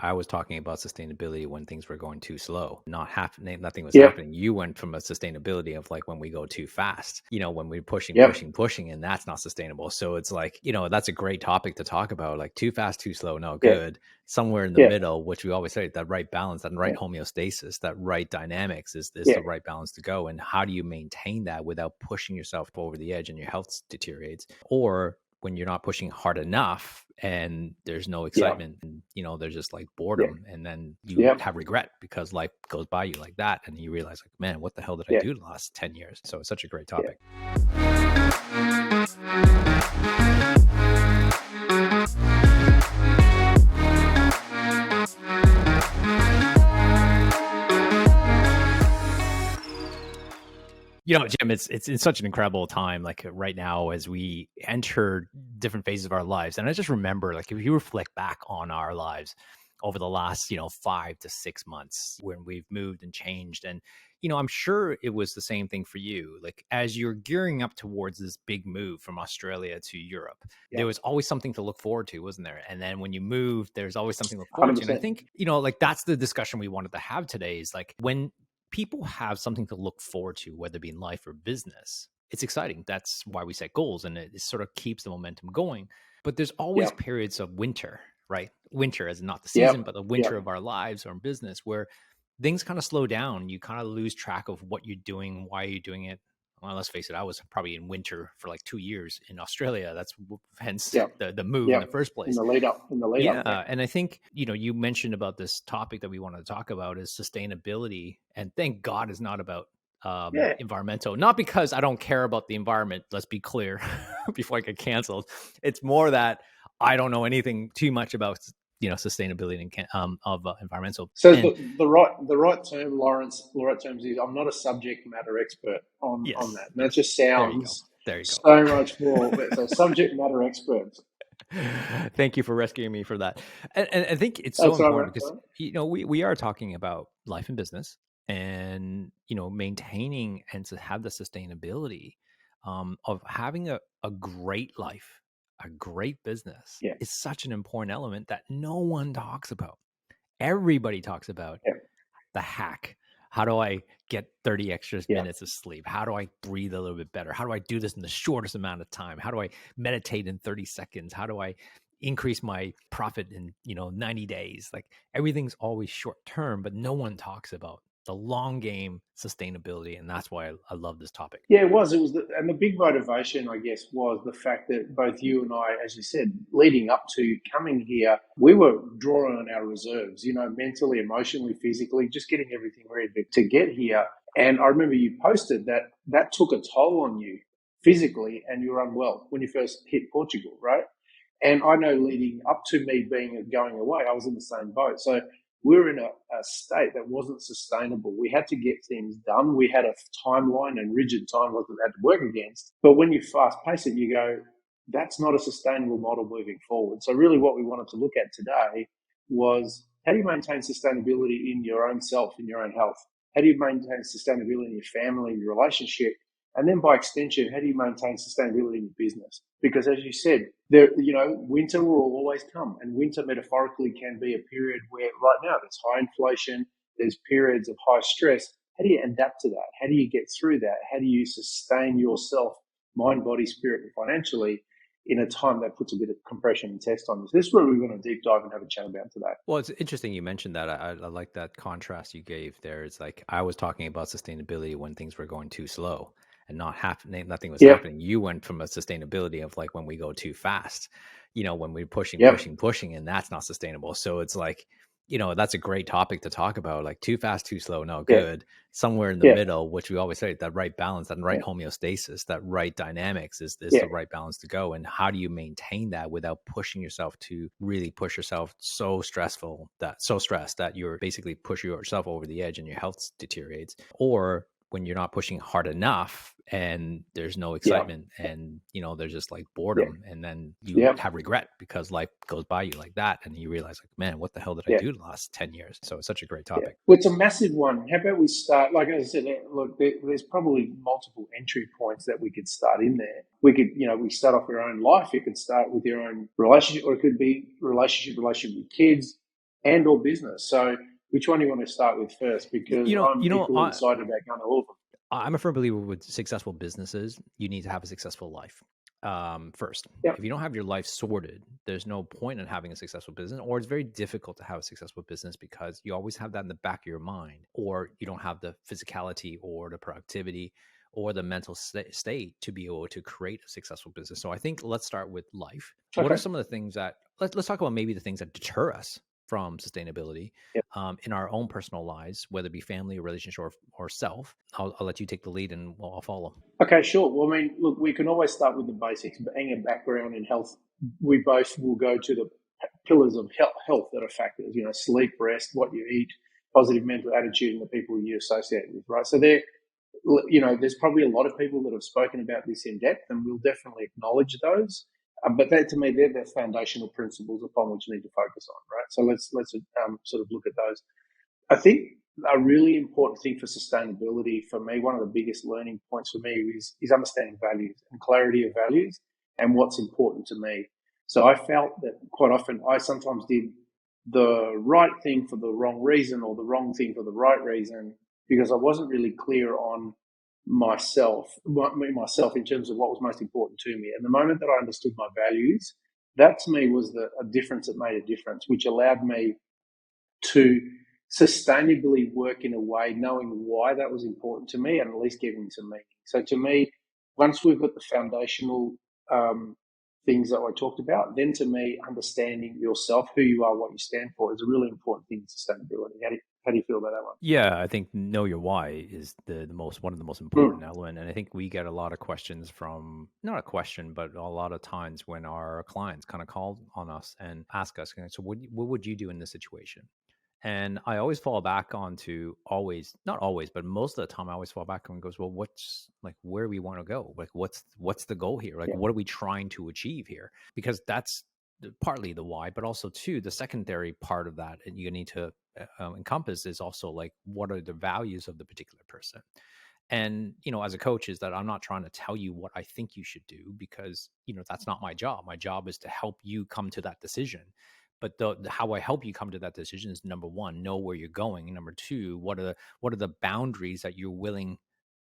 I was talking about sustainability when things were going too slow, nothing was Yep. happening. You went from a sustainability of like when we go too fast, when we're Yep. pushing, and that's not sustainable. So it's like, that's a great topic to talk about. Like too fast, too slow, no Yeah. good. Somewhere in the Yeah. middle, which we always say, that right balance, that right Yeah. homeostasis, that right dynamics is Yeah. the right balance to go. And how do you maintain that without pushing yourself over the edge and your health deteriorates? Or when you're not pushing hard enough and there's no Yeah. excitement and there's just like Yeah. boredom, and then you Yeah. have regret because life goes by you like that, and you realize like, man, what the hell did I Yeah. do the last 10 years? So it's such a great Yeah. topic. Jim, it's such an incredible time, like right now, as we enter different phases of our lives. And I just remember, like, if you reflect back on our lives over the last, 5 to 6 months, when we've moved and changed. And, I'm sure it was the same thing for you. Like, as you're gearing up towards this big move from Australia to Europe, Yeah. there was always something to look forward to, wasn't there? And then when you moved, there's always something to look forward to. And I 100%. think, like, that's the discussion we wanted to have today, is like, when people have something to look forward to, whether it be in life or business, it's exciting. That's why we set goals, and it sort of keeps the momentum going. But there's always Yeah. periods of winter, right? Winter as not the Yeah. season, but the Yeah. winter of our lives or in business, where things kind of slow down. You kind of lose track of what you're doing, why you're doing it. Well, let's face it, I was probably in winter for like 2 years in Australia. That's hence Yeah. the move in Yeah. the first In place. the lead up. Yeah. Yeah. And I think, you mentioned about this topic that we wanted to talk about is sustainability. And thank God it's not about Yeah. environmental, not because I don't care about the environment. Let's be clear before I get canceled. It's more that I don't know anything too much about, sustainability and of environmental. So And the right term, Lawrence, the right term is I'm not a subject matter expert on yes, that. And that yes, just there you go. sounds There you go. so much more. So subject matter experts. Thank you for rescuing me for that. And I think it's so That's all important right. because, we are talking about life and business, and, maintaining and to have the sustainability of having a great life, a great business Yeah. is such an important element that no one talks about. Everybody talks about Yeah. the hack. How do I get 30 extra Yeah. minutes of sleep? How do I breathe a little bit better? How do I do this in the shortest amount of time? How do I meditate in 30 seconds? How do I increase my profit in, 90 days? Like, everything's always short term, but no one talks about the long game sustainability. And that's why I love this topic. Yeah, it was. It was, and the big motivation, I guess, was the fact that both you and I, as you said, leading up to coming here, we were drawing on our reserves, mentally, emotionally, physically, just getting everything ready to get here. And I remember you posted that took a toll on you physically, and you were unwell when you first hit Portugal, right? And I know leading up to me going away, I was in the same boat. So we were in a state that wasn't sustainable. We had to get things done. We had a timeline and rigid timelines that we had to work against. But when you fast pace it, you go, that's not a sustainable model moving forward. So really what we wanted to look at today was, how do you maintain sustainability in your own self, in your own health? How do you maintain sustainability in your family, your relationship? And then by extension, how do you maintain sustainability in your business? Because as you said, winter will always come, and winter metaphorically can be a period where right now there's high inflation, there's periods of high stress. How do you adapt to that? How do you get through that? How do you sustain yourself, mind, body, spirit, and financially in a time that puts a bit of compression and test on this? This is what we're going to deep dive and have a chat about today. Well, it's interesting you mentioned that. I like that contrast you gave there. It's like I was talking about sustainability when things were going too slow and nothing was Yep. happening. You went from a sustainability of like when we go too fast, when we're pushing, Yep. pushing, and that's not sustainable. So it's like, that's a great topic to talk about. Like too fast, too slow, no Yeah. good. Somewhere in the Yeah. middle, which we always say, that right balance, that right Yeah. homeostasis, that right dynamics is Yeah. the right balance to go. And how do you maintain that without pushing yourself to really push yourself so stressed that you're basically pushing yourself over the edge and your health deteriorates? Or when you're not pushing hard enough and there's no excitement, and there's just like boredom, and then you Yeah. have regret because life goes by you like that, and you realize like, man, what the hell did I Yeah. do the last 10 years? So it's such a great Yeah. topic. Well, it's a massive one. How about we start, like I said, look, there's probably multiple entry points that we could start in there. We could, we start off your own life. You could start with your own relationship, or it could be relationship with kids, and or business. So which one do you want to start with first? Because I'm equally excited about going to all of them. I'm a firm believer with successful businesses, you need to have a successful life first. Yep. If you don't have your life sorted, there's no point in having a successful business, or it's very difficult to have a successful business because you always have that in the back of your mind, or you don't have the physicality or the productivity or the mental state to be able to create a successful business. So I think let's start with life. What are Okay. some of the things that, let's talk about maybe the things that deter us from sustainability Yep. in our own personal lives, whether it be family or relationship or self. I'll let you take the lead and I'll follow. Okay, sure. Well, I mean, look, we can always start with the basics. Being a background in health, we both will go to the pillars of health that are factors. You know, sleep, rest, what you eat, positive mental attitude, and the people you associate with. Right. So there, you know, there's probably a lot of people that have spoken about this in depth, and we'll definitely acknowledge those. But that, to me, they're the foundational principles upon which you need to focus on. Right. So let's sort of look at those. I think a really important thing for sustainability for me, one of the biggest learning points for me is understanding values and clarity of values and what's important to me. So I felt that quite often I sometimes did the right thing for the wrong reason or the wrong thing for the right reason because I wasn't really clear on myself in terms of what was most important to me. And the moment that I understood my values, that to me was a difference that made a difference, which allowed me to sustainably work in a way, knowing why that was important to me and at least giving some meaning. So to me, once we've got the foundational things that I talked about, then to me, understanding yourself, who you are, what you stand for, is a really important thing in sustainability. How do you feel about that one? Yeah, I think know your why is the most one of the most important Mm. element. And I think we get a lot of questions from, not a question, but a lot of times when our clients kind of call on us and ask us, so what would you do in this situation? And I always fall back onto always, not always, but most of the time I always fall back and goes, well, what's like where we want to go? Like what's the goal here? Like Yeah, what are we trying to achieve here? Because that's partly the why, but also too, the secondary part of that and you need to encompass is also like what are the values of the particular person. And as a coach is that I'm not trying to tell you what I think you should do because that's not my job. My job is to help you come to that decision. But how I help you come to that decision is, number one, know where you're going, and number two, what are the boundaries that you're willing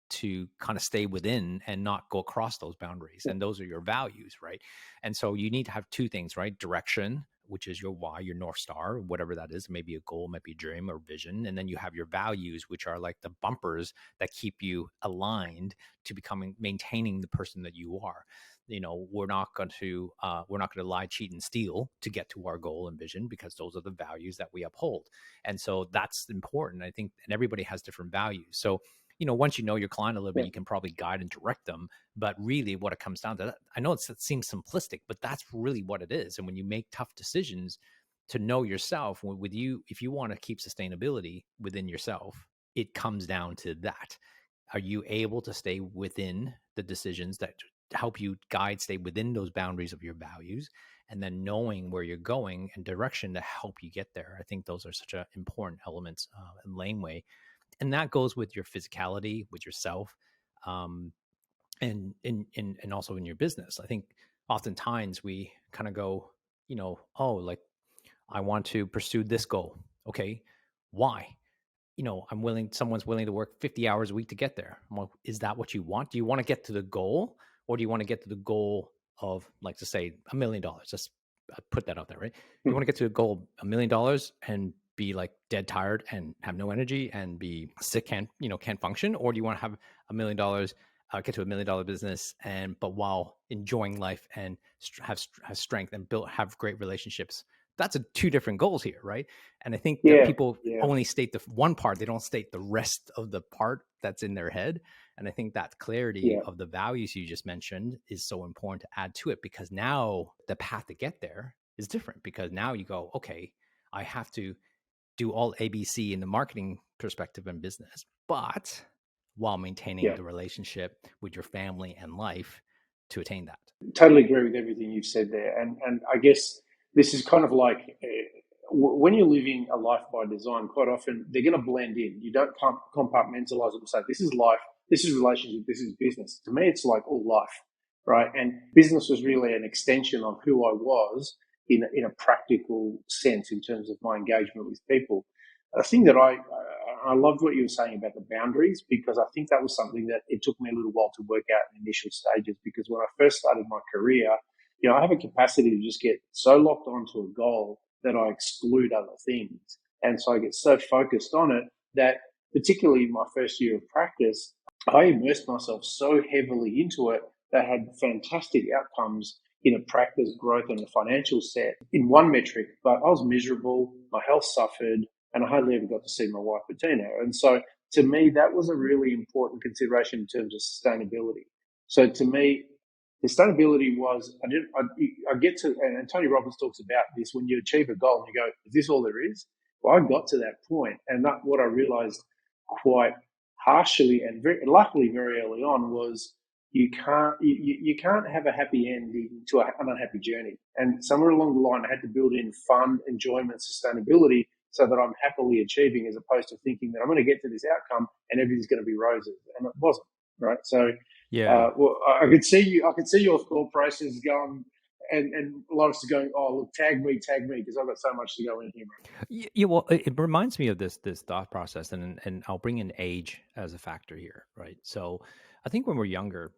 to kind of stay within and not go across those boundaries. yeah, And those are your values, right? And so you need to have two things, right? Direction, which is your why, your North Star, whatever that is. It may be a goal, might be a dream or vision. And then you have your values, which are like the bumpers that keep you aligned to maintaining the person that you are. We're not going to lie, cheat, and steal to get to our goal and vision because those are the values that we uphold. And so that's important, I think. And everybody has different values. So once you know your client a little bit, yeah, you can probably guide and direct them. But really, what it comes down to, I know it seems simplistic, but that's really what it is. And when you make tough decisions to know yourself, with you, if you want to keep sustainability within yourself, it comes down to that. Are you able to stay within the decisions that help you stay within those boundaries of your values? And then knowing where you're going and direction to help you get there. I think those are such an important elements and laneway, and that goes with your physicality, with yourself, um, and also in your business. I think oftentimes we kind of go, oh, like I want to pursue this goal. Okay, why? Someone's willing to work 50 hours a week to get there. I'm like, is that what you want? Do you want to get to the goal, or do you want to get to the goal of, like, to say $1 million? Just put that out there, right? You want to get to a goal of $1 million and be like dead tired and have no energy and be sick, can't function, or do you want to have $1 million, get to $1 million business, but while enjoying life and have strength and have great relationships? That's two different goals here, right? And I think that yeah, people yeah, only state the one part; they don't state the rest of the part that's in their head. And I think that clarity yeah, of the values you just mentioned is so important to add to it, because now the path to get there is different. Because now you go, okay, I have to do all ABC in the marketing perspective and business, but while maintaining yeah. the relationship with your family and life to attain that. Totally agree with everything you've said there, and I guess this is kind of like when you're living a life by design. Quite often they're going to blend in. You don't compartmentalize it and say this is life, this is relationship, this is business. To me, it's like all life, right? And business was really an extension of who I was, in a practical sense in terms of my engagement with people. A thing that I loved what you were saying about the boundaries, because I think that was something that it took me a little while to work out in the initial stages. Because when I first started my career, I have a capacity to just get so locked onto a goal that I exclude other things. And so I get so focused on it that, particularly in my first year of practice, I immersed myself so heavily into it that I had fantastic outcomes in a practice growth and a financial set in one metric, but I was miserable, my health suffered, and I hardly ever got to see my wife Bettina. And so to me, that was a really important consideration in terms of sustainability. So to me, sustainability was, I get to, and Tony Robbins talks about this, when you achieve a goal and you go, is this all there is? Well, I got to that point, and that what I realized quite harshly and luckily very early on was you can't have a happy ending to an unhappy journey. And somewhere along the line, I had to build in fun, enjoyment, sustainability, so that I'm happily achieving, as opposed to thinking that I'm going to get to this outcome and everything's going to be roses, and it wasn't. Right. So, Yeah. well, I could see you. I could see your thought process going, and Lawrence is going, oh, look, tag me, because I've got so much to go in here, man. Yeah, well, it reminds me of this thought process, and I'll bring in age as a factor here, right? So, I think when we're younger,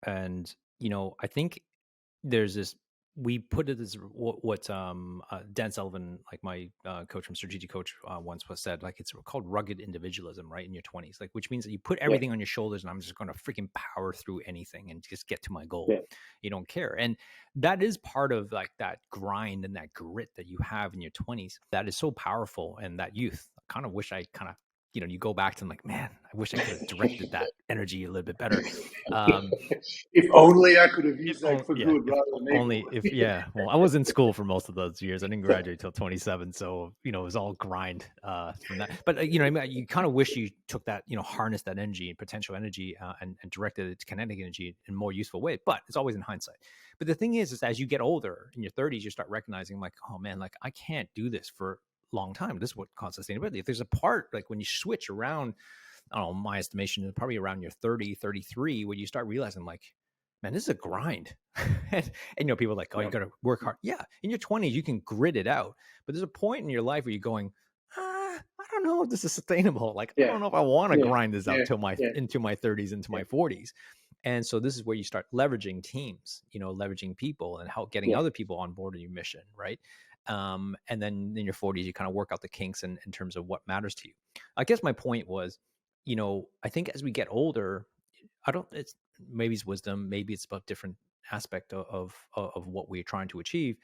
and I think there's this, we put it as what Dan Sullivan, like my coach from Strategic Coach, once was said, like it's called rugged individualism, right? In your 20s, like, which means that you put Yeah, everything on your shoulders, and I'm just going to freaking power through anything and just get to my goal. yeah, You don't care. And that is part of like that grind and that grit that you have in your 20s that is so powerful. And that youth, I kind of wish I kind of, you go back to like, man, I wish I could have directed that energy a little bit better. um if only I could have if used that only, for yeah, good if rather than only, evil. if yeah. Well, I was in school for most of those years. I didn't graduate till 27, so it was all grind from that. But I mean, you kind of wish you took that, harnessed that energy and potential energy, and directed it to kinetic energy in a more useful way. But it's always in hindsight. But the thing is as you get older in your 30s, you start recognizing like, oh man, like I can't do this for a long time. This is what causes sustainability. If there's a part like when you switch around, I don't know, my estimation, probably around your 30, 33, where you start realizing like, man, this is a grind. and people are like, oh, you Yeah, got to work hard. Yeah. In your 20s, you can grit it out. But there's a point in your life where you're going, I don't know if this is sustainable. Like, I yeah, don't know if I want to yeah, grind this out yeah, till yeah, into my 30s, into yeah, my 40s. And so this is where you start leveraging teams, leveraging people and how getting yeah, other people on board in your mission. Right. And then in your 40s, you kind of work out the kinks in terms of what matters to you. I guess my point was, I think as we get older, I don't, it's maybe it's wisdom, maybe it's about different aspect of what we're trying to achieve.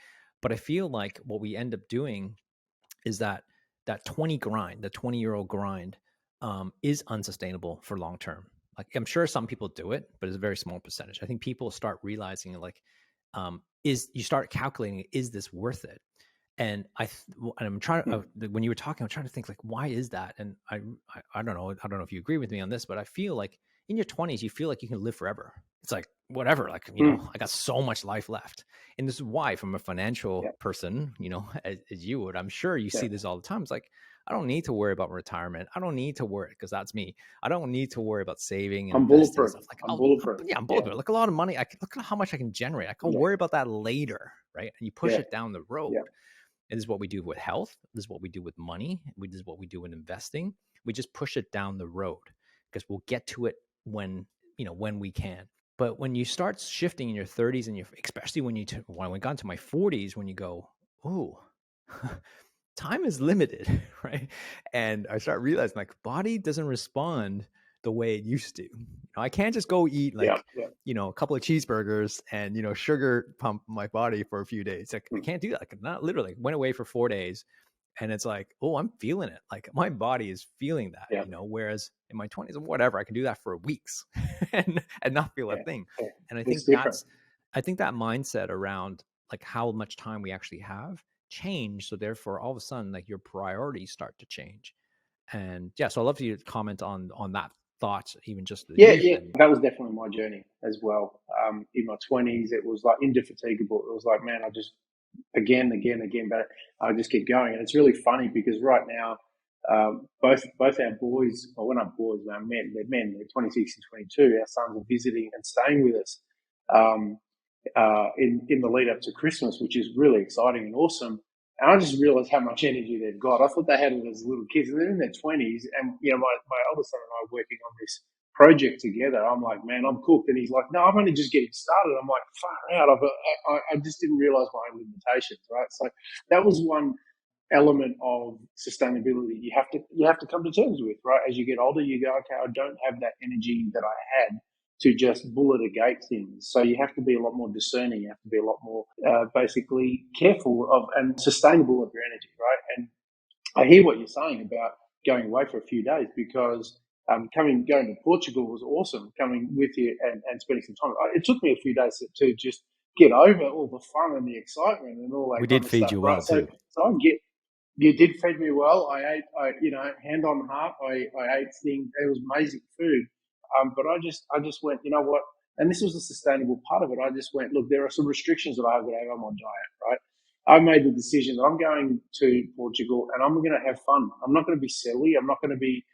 But I feel like what we end up doing is that 20-year-old grind, is unsustainable for long term. Like I'm sure some people do it, but it's a very small percentage. I think people start realizing like, is you start calculating, is this worth it? And I'm trying mm, when you were talking, I'm trying to think like, why is that? And I don't know. I don't know if you agree with me on this, but I feel like in your 20s, you feel like you can live forever. It's like, whatever, like, mm, I got so much life left. And this is why, from a yeah, financial person, as you would, I'm sure you yeah. see this all the time. It's like, I don't need to worry about retirement. I don't need to worry, because that's me. I don't need to worry about saving and I'm investing and bulletproof. stuff. Like, I'm bulletproof. yeah, I'm Yeah, both. Look, a lot of money. Look at how much I can generate. I can yeah, worry about that later, right? And you push yeah, it down the road. yeah, And this is what we do with health. This is what we do with money. This is what we do in investing. We just push it down the road because we'll get to it when we can. But when you start shifting in your 30s, and especially when we got into my 40s, when you go, oh, time is limited, right? And I start realizing like body doesn't respond the way it used to. I can't just go eat yeah, like, yeah. a couple of cheeseburgers and, sugar pump my body for a few days. Like I Mm, can't do that. Like not literally went away for 4 days, and it's like, oh, I'm feeling it. Like my body is feeling that, yeah, whereas in my 20s, whatever, I can do that for weeks and not feel a yeah, thing. yeah. And It's different. I think that mindset around like how much time we actually have change. So therefore, all of a sudden, like your priorities start to change. And yeah, so I'd love for you to comment on that thought, even just the Yeah, youth yeah. and That was definitely my journey as well. In my 20s, it was like indefatigable. It was like, man, I just again, but I just keep going. And it's really funny because right now, both our boys, well, we're not boys, they're men. They're 26 and 22. Our sons are visiting and staying with us. Um, in the lead up to Christmas, which is really exciting and awesome. And I just realized how much energy they've got. I thought they had it as little kids, and they're in their 20s. And my older son and I are working on this project together. I'm like, man, I'm cooked, and he's like, no, I'm only just getting started. I'm like, far out. I just didn't realize my own limitations, right? So that was one element of sustainability you have to come to terms with, right? As you get older, you go, okay, I don't have that energy that I had to just bullet a gate things. So you have to be a lot more discerning. You have to be a lot more basically careful of and sustainable of your energy, right? And I hear what you're saying about going away for a few days because going to Portugal was awesome. Coming with you and spending some time. It took me a few days to just get over all the fun and the excitement and all We that did kind of feed stuff, you right? well So too. so I get you did feed me well. Hand on heart, I ate things. It was amazing food. But I just went, you know what? And this was the sustainable part of it. I just went, look, there are some restrictions that I have got to have on my diet, right? I made the decision that I'm going to Portugal and I'm going to have fun. I'm not going to be silly. I'm not going to be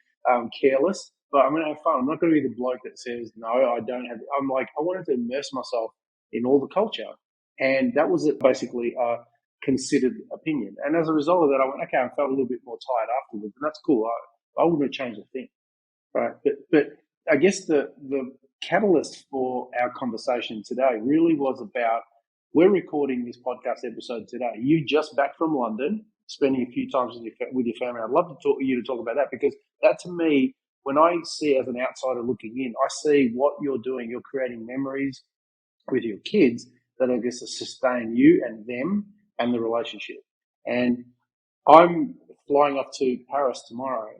careless, but I'm going to have fun. I'm not going to be the bloke that says, no, I don't have. I'm like, I wanted to immerse myself in all the culture. And that was it basically considered opinion. And as a result of that, I went, okay, I felt a little bit more tired afterwards, and that's cool. I wouldn't have changed a thing, right? But I guess the catalyst for our conversation today really was about we're recording this podcast episode today. You just back from London, spending a few times with your family. I'd love to talk you to talk about that because that to me, when I see as an outsider looking in, I see what you're doing. You're creating memories with your kids that are going to sustain you and them and the relationship. And I'm flying off to Paris tomorrow,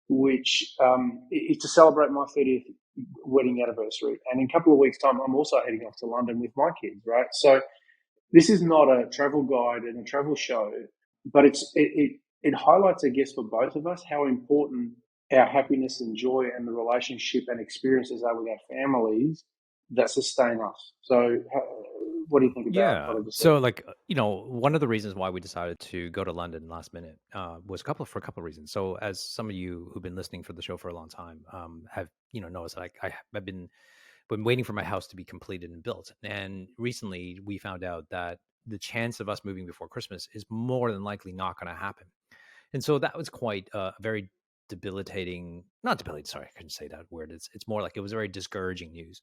which is to celebrate my 30th wedding anniversary. And in a couple of weeks' time, I'm also heading off to London with my kids, right? So this is not a travel guide and a travel show, but it highlights, I guess, for both of us how important our happiness and joy and the relationship and experiences are with our families that sustain us. So, what do you think about Yeah. what I just said? So, like, one of the reasons why we decided to go to London last minute was for a couple of reasons. So, as some of you who've been listening for the show for a long time have noticed, like I've been waiting for my house to be completed and built, and recently we found out that the chance of us moving before Christmas is more than likely not going to happen. And so that was quite a very debilitating, not debilitating, sorry, I couldn't say that word. It's more like it was very discouraging news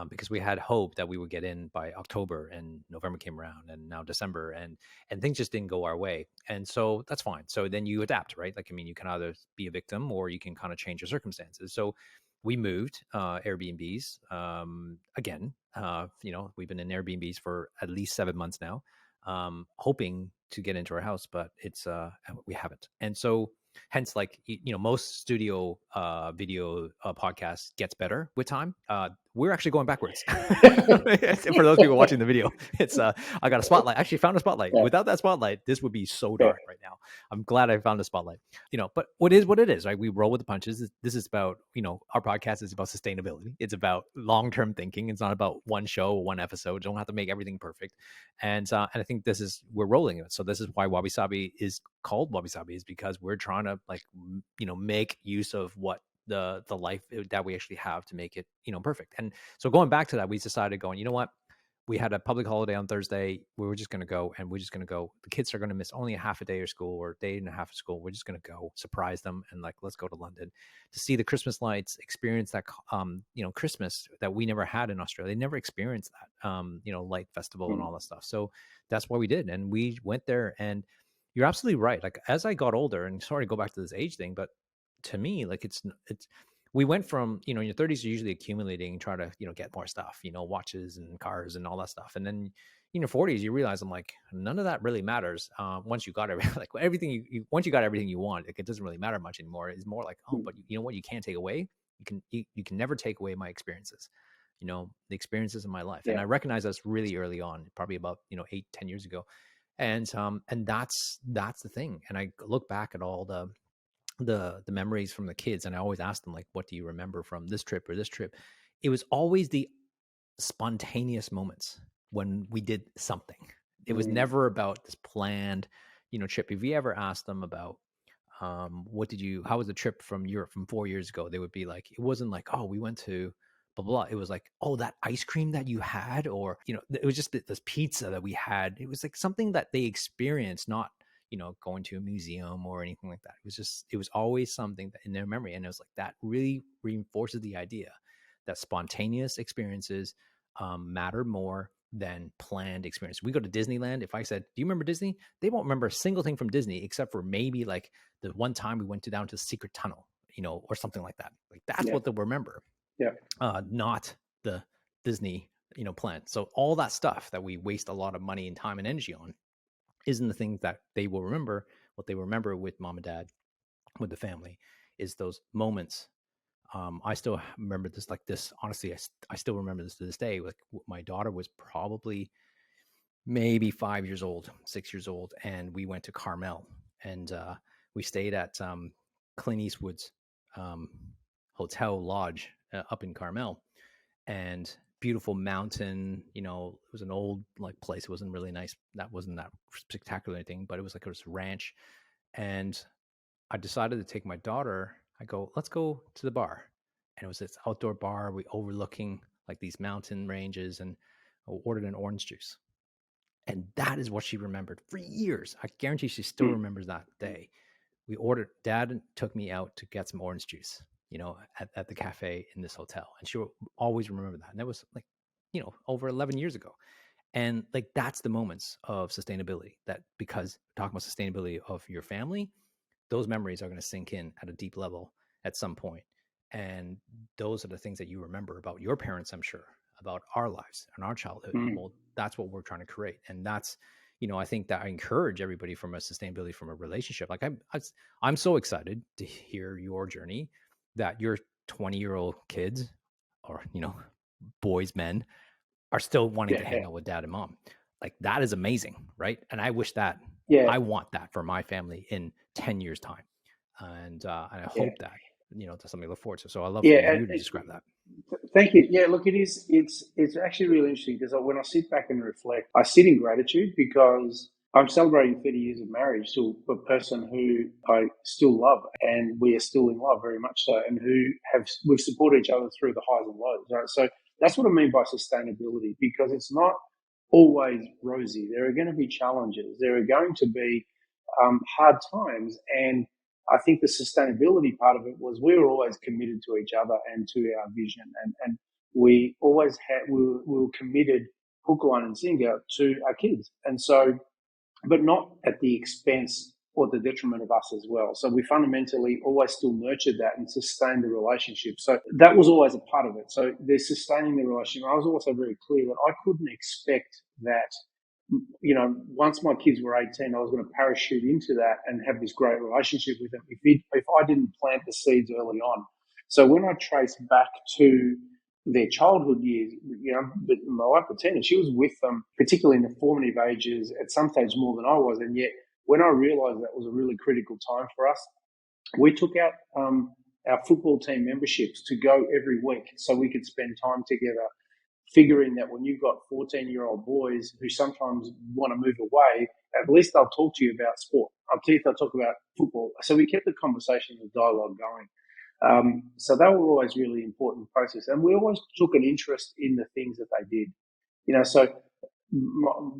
because we had hope that we would get in by October, and November came around, and now December, and things just didn't go our way. And so that's fine. So then you adapt, right? Like, I mean, you can either be a victim or you can kind of change your circumstances. So we moved Airbnbs again. We've been in Airbnbs for at least 7 months now, hoping to get into our house, but we haven't. And so hence, like, most studio video podcasts gets better with time. We're actually going backwards. For those people watching the video, it's I got a spotlight. I actually found a spotlight. Yeah, Without that spotlight, this would be so yeah, dark right now. I'm glad I found a spotlight. But what it is, right? We roll with the punches. This is about, our podcast is about sustainability. It's about long-term thinking. It's not about one show, one episode. You don't have to make everything perfect. And I think we're rolling it. So this is why Wabi Sabi is called Wabi Sabi, is because we're trying to, like, make use of what the life that we actually have to make it, perfect. And so going back to that, we decided, going, you know what? We had a public holiday on Thursday. We were just going to go, and we're just going to go. The kids are going to miss only a half a day of school or a day and a half of school. We're just going to go surprise them, and, like, let's go to London to see the Christmas lights, experience that, Christmas that we never had in Australia. They never experienced that, light festival and mm, all that stuff. So that's what we did. And we went there, and you're absolutely right. Like, as I got older, and sorry to go back to this age thing, but to me, like, it's we went from, in your 30s, you're usually accumulating, try to, get more stuff, watches and cars and all that stuff. And then in your 40s, you realize, I'm like, none of that really matters. Once you got everything, like, everything once you got everything you want, like, it doesn't really matter much anymore. It's more like, oh, mm, but you know what? You can't take away. You can never take away my experiences, the experiences in my life. And yeah, I recognized this really early on, probably about, 8, 10 years ago. And that's the thing. And I look back at all the memories from the kids, and I always ask them, like, what do you remember from this trip or this trip? It was always the spontaneous moments when we did something. It was mm, never about this planned, trip. If you ever asked them about how was the trip from Europe from 4 years ago, they would be like, it wasn't like, oh, we went to blah, blah. It was like, oh, that ice cream that you had, or, it was just this pizza that we had. It was like something that they experienced, not, going to a museum or anything like that. It was always something that in their memory. And it was like that really reinforces the idea that spontaneous experiences matter more than planned experience. We go to Disneyland. If I said, "Do you remember Disney?" They won't remember a single thing from Disney except for maybe like the one time we went down to the secret tunnel, or something like that. Like that's Yeah. what they'll remember, Yeah. not the Disney, plan. So all that stuff that we waste a lot of money and time and energy on isn't the things that they will remember. What they remember with mom and dad, with the family, is those moments. I still remember this like this. Honestly, I still remember this to this day. Like my daughter was probably maybe 5 years old, 6 years old, and we went to Carmel, and we stayed at Clint Eastwood's um, hotel lodge up in Carmel, and beautiful mountain. It was an old like place. It wasn't really nice. That wasn't that spectacular anything, but it was like this ranch, and I decided to take my daughter. I go, let's go to the bar, and it was this outdoor bar. We overlooking like these mountain ranges, and I ordered an orange juice. And that is what she remembered for years. I guarantee she still Mm. remembers that day. Dad took me out to get some orange juice, at the cafe in this hotel. And she'll always remember that. And that was like, over 11 years ago. And like, that's the moments of sustainability, that because talking about sustainability of your family, those memories are going to sink in at a deep level at some point. And those are the things that you remember about your parents, I'm sure, about our lives and our childhood. Mm. Well, that's what we're trying to create. And that's, I think that I encourage everybody from a sustainability, from a relationship. Like I'm so excited to hear your journey, that your 20-year-old kids, or, boys, men, are still wanting to Yeah. hang out with dad and mom. Like that is amazing, right? And I wish that Yeah. I want that for my family in 10 years time. And I Yeah. hope that, that's something to look forward to. So I love for Yeah. you to describe that. Thank you. Yeah, look, it is. It's actually really interesting because when I sit back and reflect, I sit in gratitude because I'm celebrating 30 years of marriage to a person who I still love, and we are still in love, very much so, and who we've supported each other through the highs and lows. Right? So that's what I mean by sustainability, because it's not always rosy. There are going to be challenges. There are going to be hard times, and I think the sustainability part of it was we were always committed to each other and to our vision, and we always we were committed hook, line, and sinker to our kids, and so, but not at the expense or the detriment of us as well. So we fundamentally always still nurtured that and sustained the relationship. So that was always a part of it. So there's sustaining the relationship. I was also very clear that I couldn't expect that, once my kids were 18, I was going to parachute into that and have this great relationship with them if I didn't plant the seeds early on. So when I trace back to their childhood years, but my wife at 10, and she was with them, particularly in the formative ages, at some stage more than I was. And yet, when I realized that was a really critical time for us, we took out our football team memberships to go every week so we could spend time together, figuring that when you've got 14-year-old boys who sometimes want to move away, at least they'll talk to you about sport. They'll talk about football. So we kept the conversation, the dialogue going. So they were always really important process. And we always took an interest in the things that they did. So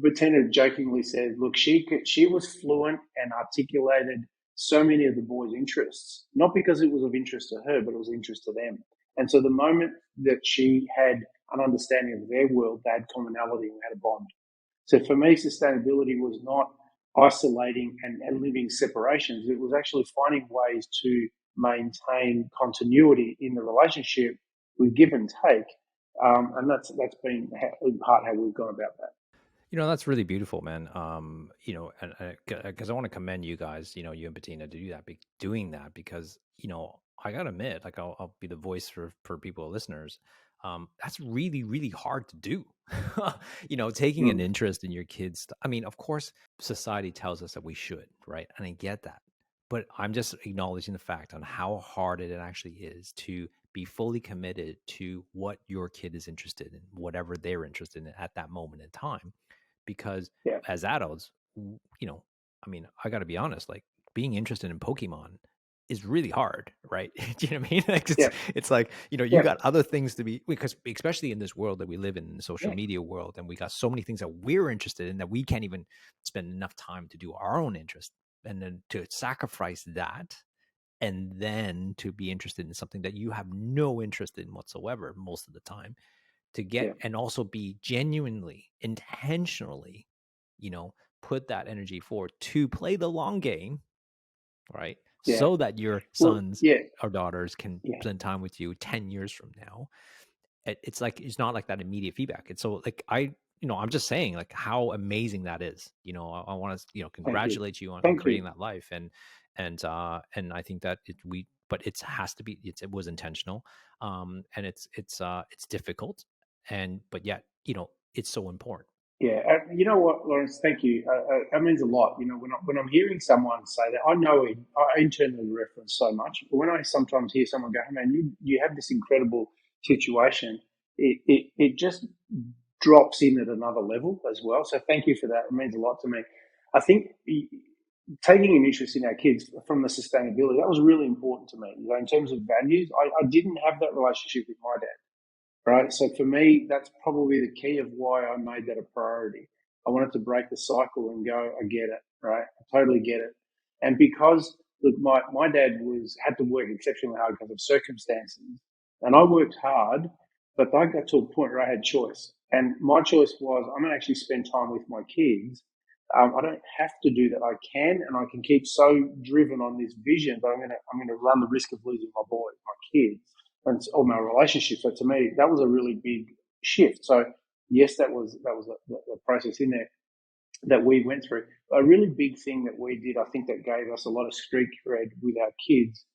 Bettina jokingly said, look, she was fluent and articulated so many of the boys' interests, not because it was of interest to her, but it was interest to them. And so the moment that she had an understanding of their world, they had commonality and we had a bond. So for me, sustainability was not isolating and living separations. It was actually finding ways to maintain continuity in the relationship with give and take. And that's been in part how we've gone about that. That's really beautiful, man. And because I want to commend you guys, you and Bettina, to do that, doing that, because, I gotta admit, like I'll be the voice for people, listeners. That's really, really hard to do. Taking an Mm. interest in your kids. I mean, of course, society tells us that we should, right? And I get that. But I'm just acknowledging the fact on how hard it actually is to be fully committed to what your kid is interested in, whatever they're interested in at that moment in time. Because Yeah. as adults, I mean, I got to be honest, like being interested in Pokemon is really hard, right? Do you know what I mean? Like Yeah, it's like, you yeah, got other things to be, because especially in this world that we live in, the social yeah, media world, and we got so many things that we're interested in that we can't even spend enough time to do our own interest, and then to sacrifice that, and then to be interested in something that you have no interest in whatsoever most of the time, to yeah, get, and also be genuinely, intentionally, you know, put that energy forward to play the long game, right? yeah. So that your Well, sons yeah, or daughters can yeah, spend time with you 10 years from now. It's like, it's not like that immediate feedback. It's so like, I'm just saying like how amazing that is. I want to, thank you. congratulate you on Thank creating you. that life. And I think that but it has to be, it was intentional. And it's difficult, but yet, it's so important. Yeah, you know what, Lawrence? Thank you. That means a lot. When I'm hearing someone say that, I know I internally reference so much, but when I sometimes hear someone go, "Hey, man, you have this incredible situation," it just drops in at another level as well. So thank you for that. It means a lot to me. I think taking an interest in our kids from the sustainability, that was really important to me. In terms of values, I didn't have that relationship with my dad, right? So for me, that's probably the key of why I made that a priority. I wanted to break the cycle and go, I get it, right? I totally get it. And because look, my dad had to work exceptionally hard because of circumstances, and I worked hard, but I got to a point where I had choice, and my choice was I'm gonna actually spend time with my kids. I don't have to do that. I can, and I can keep so driven on this vision, but I'm gonna run the risk of losing my boys, my kids, and or my relationship. So to me, that was a really big shift. So yes, that was the process in there that we went through. A really big thing that we did, I think, that gave us a lot of street cred with our kids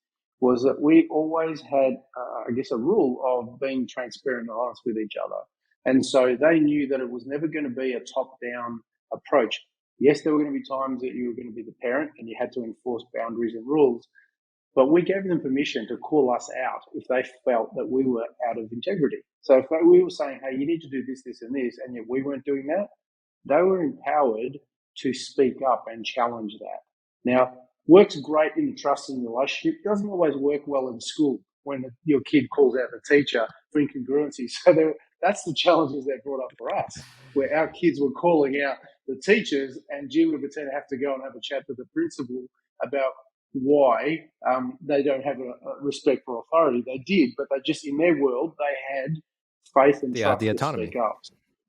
was that we always had, I guess, a rule of being transparent and honest with each other. And so they knew that it was never going to be a top-down approach. Yes, there were going to be times that you were going to be the parent and you had to enforce boundaries and rules, but we gave them permission to call us out if they felt that we were out of integrity. So if we were saying, hey, you need to do this, this, and this, and yet we weren't doing that, they were empowered to speak up and challenge that. Now, works great in the trusting relationship, doesn't always work well in school when your kid calls out the teacher for incongruency. So that's the challenges that brought up for us, where our kids were calling out the teachers, and Jim would pretend to have to go and have a chat with the principal about why they don't have a respect for authority. They did, but they just, in their world, they had faith and The trust to speak autonomy. up.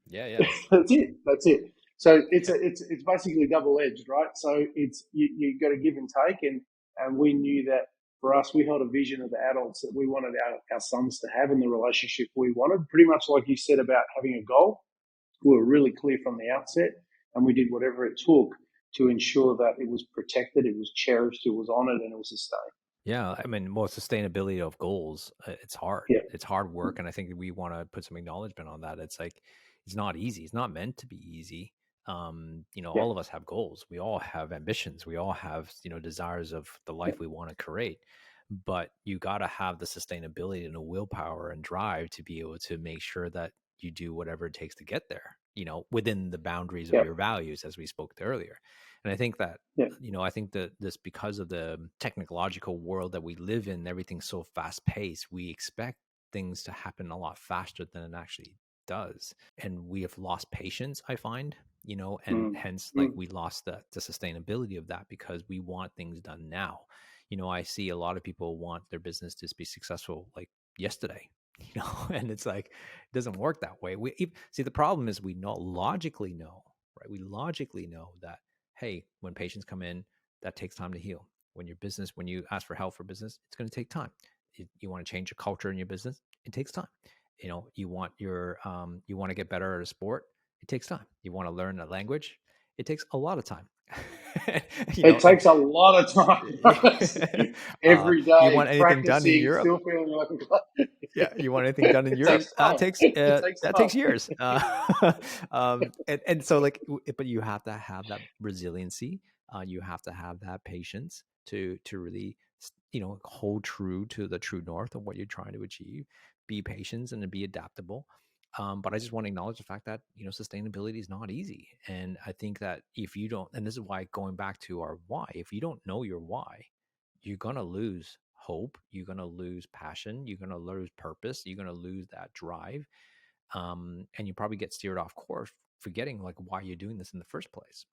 Yeah, yeah. That's it. That's it. So Yeah. it's basically double edged, right? So it's you got to give and take, and we knew that for us, we held a vision of the adults that we wanted our sons to have in the relationship we wanted. Pretty much like you said about having a goal, we were really clear from the outset, and we did whatever it took to ensure that it was protected, it was cherished, it was honoured, and it was sustained. Yeah, I mean, more sustainability of goals, it's hard. Yeah, It's hard work, and I think that we want to put some acknowledgement on that. It's like, it's not easy. It's not meant to be easy. yeah, All of us have goals. We all have ambitions. We all have, desires of the yeah, life we want to create. But you got to have the sustainability and the willpower and drive to be able to make sure that you do whatever it takes to get there, within the boundaries of yeah, your values, as we spoke to earlier. And I think that yeah, I think that this, because of the technological world that we live in, everything's so fast paced, we expect things to happen a lot faster than it actually does. And we have lost patience, I find, and mm, hence, like, mm, we lost the sustainability of that because we want things done now. I see a lot of people want their business to be successful like yesterday. And it's like, it doesn't work that way. See, the problem is we know, logically know, right? We logically know that, hey, when patients come in, that takes time to heal. When you ask for help for business, it's going to take time. You want to change a culture in your business, it takes time. You want to get better at a sport, it takes time. You want to learn a language, it takes a lot of time. it And takes a lot of time. Every you day want anything done in practicing, Europe, still feeling like a yeah, you want anything done in it Europe, takes time. It takes that time. takes years. And so, like, but you have to have that resiliency. You have to have that patience to really, hold true to the true north of what you're trying to achieve. Be patient and to be adaptable. But I just want to acknowledge the fact that, sustainability is not easy. And I think that if you don't, and this is why, going back to our why, if you don't know your why, you're going to lose hope, you're going to lose passion, you're going to lose purpose, you're going to lose that drive, and you probably get steered off course, forgetting like why you're doing this in the first place.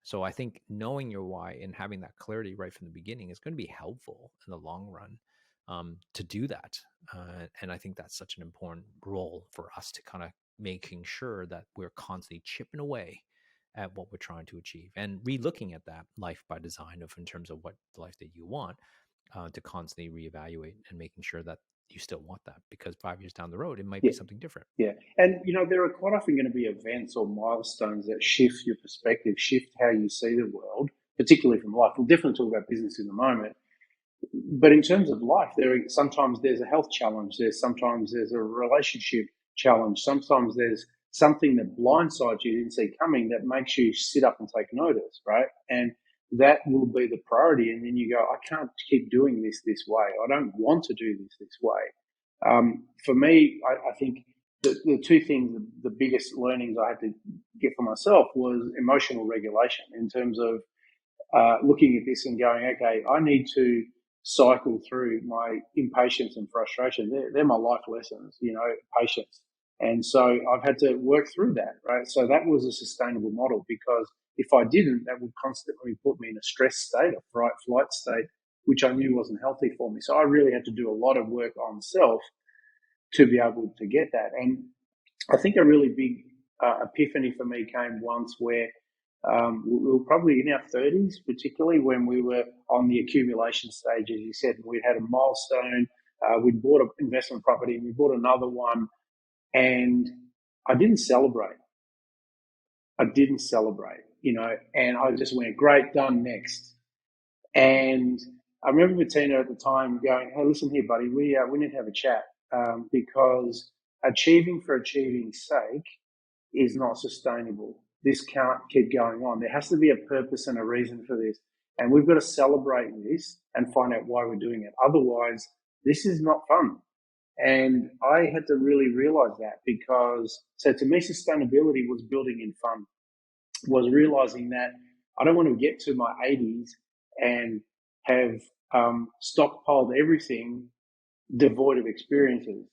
So I think knowing your why and having that clarity right from the beginning is going to be helpful in the long run, to do that. And I think that's such an important role for us to kind of making sure that we're constantly chipping away at what we're trying to achieve and re-looking at that life by design of in terms of what the life that you want, to constantly reevaluate and making sure that you still want that, because 5 years down the road it might be Yeah. something different. Yeah. And, there are quite often going to be events or milestones that shift your perspective, shift how you see the world, particularly from life. We'll definitely talk about business in a moment. But in terms of life, sometimes there's a health challenge. Sometimes there's a relationship challenge. Sometimes there's something that blindsides you didn't see coming that makes you sit up and take notice, right? And that will be the priority. And then you go, I can't keep doing this way. I don't want to do this way. For me, I think the two things, the biggest learnings I had to get for myself was emotional regulation in terms of looking at this and going, okay, I need to cycle through my impatience and frustration. They're my life lessons, patience. And so I've had to work through that, right? So that was a sustainable model, because if I didn't, that would constantly put me in a stress state, a fight flight state, which I knew wasn't healthy for me. So I really had to do a lot of work on self to be able to get that. And I think a really big epiphany for me came once where we were probably in our 30s, particularly when we were on the accumulation stage, as you said. We'd had a milestone, we'd bought an investment property, and we bought another one, and I didn't celebrate. And I just went, great, done, next. And I remember Bettina at the time going, hey, listen here, buddy, we need to have a chat, because achieving for achieving's sake is not sustainable. This can't keep going on. There has to be a purpose and a reason for this. And we've got to celebrate this and find out why we're doing it. Otherwise, this is not fun. And I had to really realize that, because, so to me, sustainability was building in fun, was realizing that I don't want to get to my 80s and have stockpiled everything devoid of experiences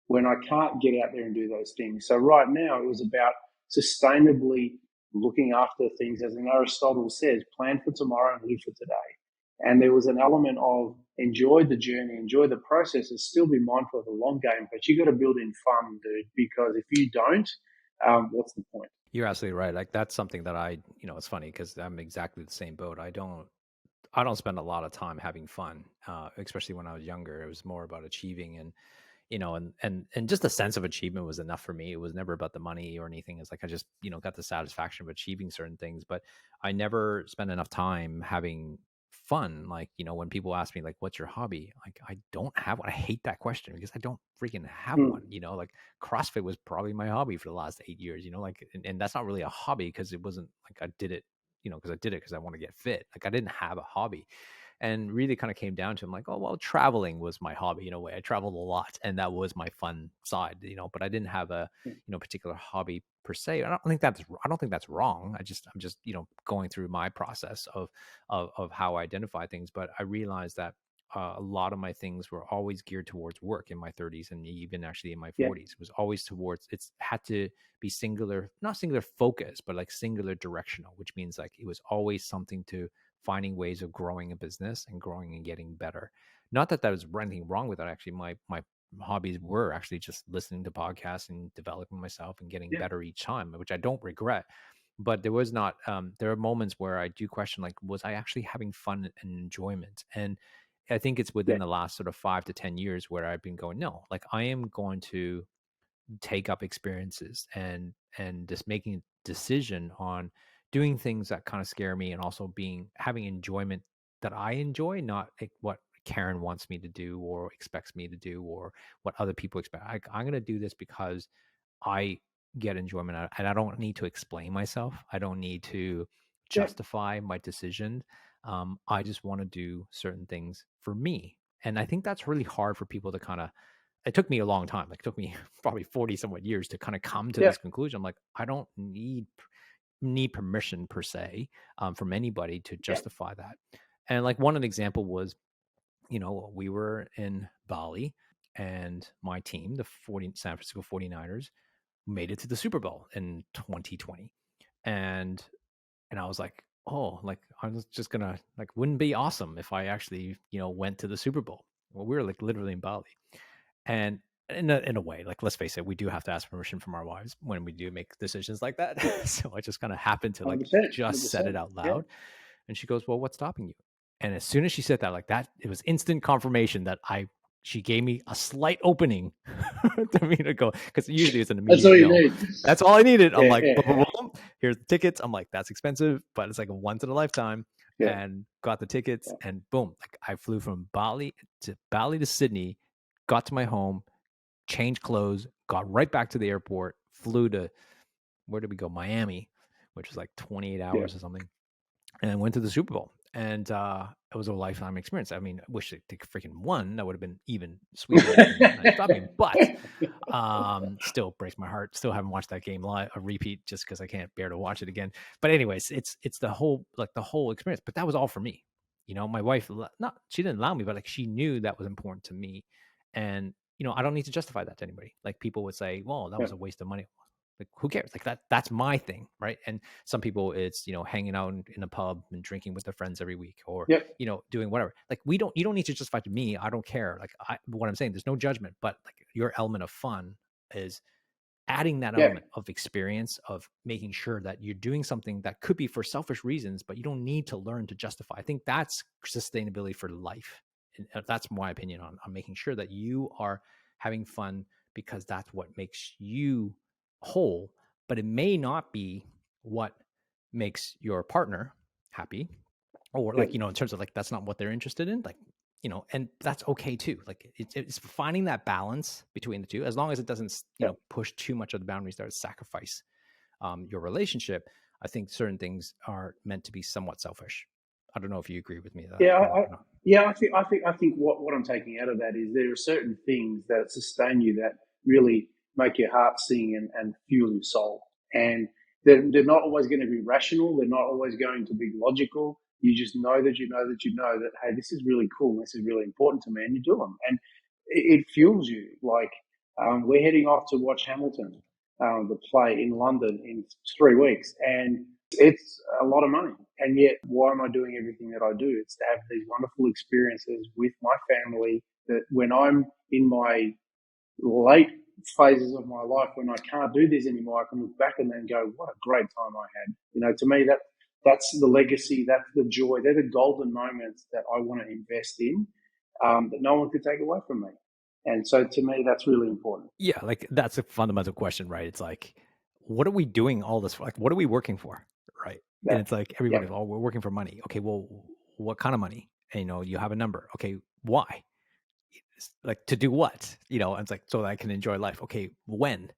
when I can't get out there and do those things. So right now it was about sustainably looking after things, as in Aristotle says, plan for tomorrow and live for today. And there was an element of enjoy the journey, enjoy the process, and still be mindful of the long game. But you got to build in fun, dude, because if you don't, what's the point? You're absolutely right. Like that's something that it's funny because I'm exactly the same boat. I don't spend a lot of time having fun, especially when I was younger. It was more about achieving, and and just the sense of achievement was enough for me. It was never about the money or anything. It's like I just got the satisfaction of achieving certain things, but I never spent enough time having fun. Like when people ask me like, "What's your hobby?" Like I don't have one. I hate that question because I don't freaking have one. Mm, Like CrossFit was probably my hobby for the last 8 years. Like and that's not really a hobby because it wasn't like I did it. Because I did it because I want to get fit. Like I didn't have a hobby, and really kind of came down to I'm like, oh well, traveling was my hobby in a way. I traveled a lot, and that was my fun side, but I didn't have a mm, particular hobby per se. I don't think that's wrong. I'm just going through my process of how I identify things. But I realized that a lot of my things were always geared towards work in my 30s and even actually in my yeah, 40s. It was always towards, it's had to be singular, not singular focus, but like singular directional, which means like it was always something to finding ways of growing a business and growing and getting better. Not that there was anything wrong with that. Actually, my hobbies were actually just listening to podcasts and developing myself and getting yeah, better each time, which I don't regret. But there was not. There are moments where I do question, like, was I actually having fun and enjoyment? And I think it's within yeah, the last sort of 5 to 10 years where I've been going, no, like I am going to take up experiences and just making a decision on doing things that kind of scare me and also being having enjoyment that I enjoy, not like what Karen wants me to do or expects me to do or what other people expect. I'm going to do this because I get enjoyment out, and I don't need to explain myself. I don't need to yeah, justify my decision. I just want to do certain things for me. And I think that's really hard for people to kind of, it took me a long time. Like it took me probably 40 somewhat years to kind of come to yeah, this conclusion. I'm like, I don't need permission per se, from anybody to yeah, justify that. And like one an example was we were in Bali, and my team, the 40 San Francisco 49ers, made it to the Super Bowl in 2020. And I was like, oh, like I was just gonna like, wouldn't be awesome if I actually, went to the Super Bowl. Well, we were like literally in Bali. And in a way, like let's face it, we do have to ask permission from our wives when we do make decisions like that. So I just kind of happened to like 100%, just said it 100%. out Yeah. loud. And she goes, "Well, what's stopping you?" And as soon as she said that, like that, it was instant confirmation that she gave me a slight opening to me to go, because usually it's an That's all immediate you no. need. That's all I needed. I'm Yeah, like, yeah, boom, boom, yeah, boom. Here's the tickets. I'm like, that's expensive, but it's like a once in a lifetime. yeah, And got the tickets, yeah. and boom, like I flew from Bali to Sydney, got to my home, changed clothes, got right back to the airport, flew to, where did we go? Miami, which was like 28 Yeah. hours or something, and went to the Super Bowl. And it was a lifetime experience. I mean, I wish they freaking won. That would have been even sweeter than stopping. But still breaks my heart. Still haven't watched that game live, a repeat, just because I can't bear to watch it again. But anyways, it's the whole experience. But that was all for me. My wife, not she didn't allow me, but like she knew that was important to me. And I don't need to justify that to anybody. Like people would say, "Well, that Yeah. was a waste of money." Like who cares? Like that's my thing, right? And some people it's hanging out in a pub and drinking with their friends every week, or Yep. doing whatever. Like you don't need to justify to me. I don't care. Like what I'm saying, there's no judgment, but like your element of fun is adding that Yeah. element of experience, of making sure that you're doing something that could be for selfish reasons, but you don't need to learn to justify. I think that's sustainability for life. And that's my opinion on making sure that you are having fun, because that's what makes you whole. But it may not be what makes your partner happy, or Yeah. like in terms of like that's not what they're interested in, like and that's okay too. Like it's finding that balance between the two, as long as it doesn't Yeah. push too much of the boundaries that sacrifice your relationship. I think certain things are meant to be somewhat selfish. I don't know if you agree with me that Yeah, on that or not. yeah. I think what I'm taking out of that is there are certain things that sustain you that really make your heart sing and fuel your soul, and they're not always going to be rational. They're not always going to be logical. You just know that you know that you know that hey, this is really cool. This is really important to me, and you do them, and it fuels you. Like we're heading off to watch Hamilton, the play in London in 3 weeks, and it's a lot of money. And yet, why am I doing everything that I do? It's to have these wonderful experiences with my family that when I'm in my late phases of my life, when I can't do this anymore, I can look back and then go, what a great time I had. To me, that's the legacy, that's the joy. They're the golden moments that I want to invest in, that no one could take away from me. And so to me, that's really important. Yeah, like that's a fundamental question, right? It's like, what are we doing all this for? Like, what are we working for, right? And Yeah. it's like Yeah. everybody's, oh, we're working for money. Okay, well, what kind of money? And, you have a number. Okay, why? Like to do what? And it's like so that I can enjoy life. Okay, when?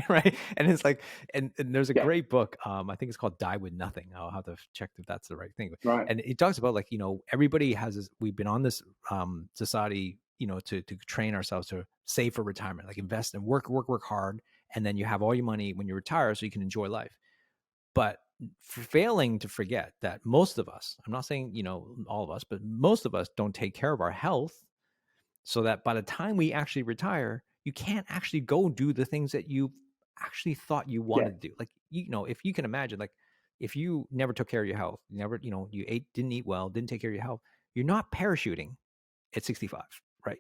Right? And it's like, and there's a Yeah. great book. I think it's called Die with Nothing. I'll have to check if that's the right thing. Right. And it talks about like everybody has this. We've been on this society, to train ourselves to save for retirement, like invest and work hard, and then you have all your money when you retire, so you can enjoy life. But failing to forget that most of us, I'm not saying all of us, but most of us don't take care of our health, so that by the time we actually retire, you can't actually go do the things that you actually thought you Yeah. wanted to do. Like, if you can imagine, like, if you never took care of your health, never, you didn't eat well, didn't take care of your health, you're not parachuting at 65, right?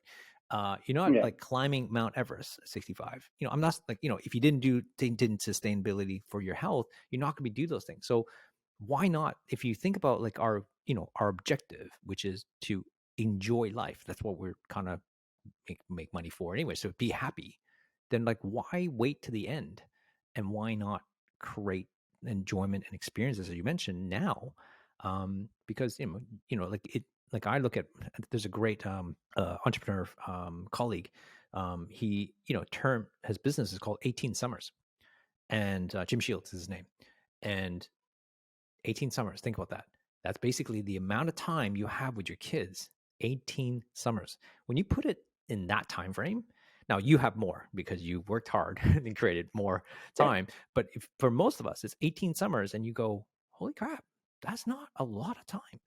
You're not Yeah. like climbing Mount Everest at 65. I'm not like, if you didn't sustainability for your health, you're not going to do those things. So why not? If you think about like our objective, which is to enjoy life, that's what we're kind of make money for anyway. So be happy. Then like, why wait to the end? And why not create enjoyment and experiences, as you mentioned now? Because like like I look at, there's a great entrepreneur colleague. He term his business is called 18 Summers, and Jim Shields is his name. And 18 summers, think about that. That's basically the amount of time you have with your kids. 18 summers. When you put it in that time frame, now you have more because you worked hard and created more Yeah. time. But for most of us, it's 18 summers, and you go, holy crap, that's not a lot of time.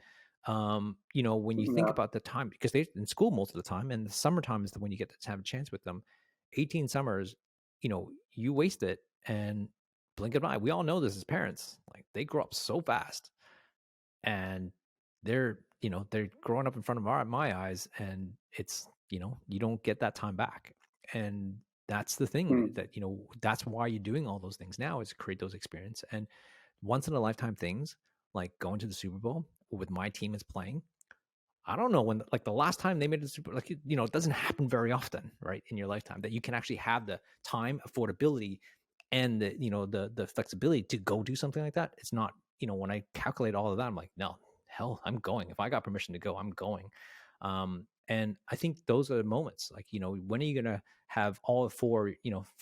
When you think No. about the time, because they're in school most of the time, and the summertime is the when you get to have a chance with them. 18 summers, you waste it and blink of an eye. We all know this as parents. Like they grow up so fast, and they're growing up in front of my eyes, and it's you don't get that time back. And that's the thing Mm. that that's why you're doing all those things now, is to create those experience and once in a lifetime things, like going to the Super Bowl with my team is playing. I don't know when, like the last time they made it super, like, it doesn't happen very often, right, in your lifetime, that you can actually have the time, affordability, and the flexibility to go do something like that. It's not, when I calculate all of that, I'm like, no, hell, I'm going. If I got permission to go, I'm going. And I think those are the moments, like, when are you gonna have all four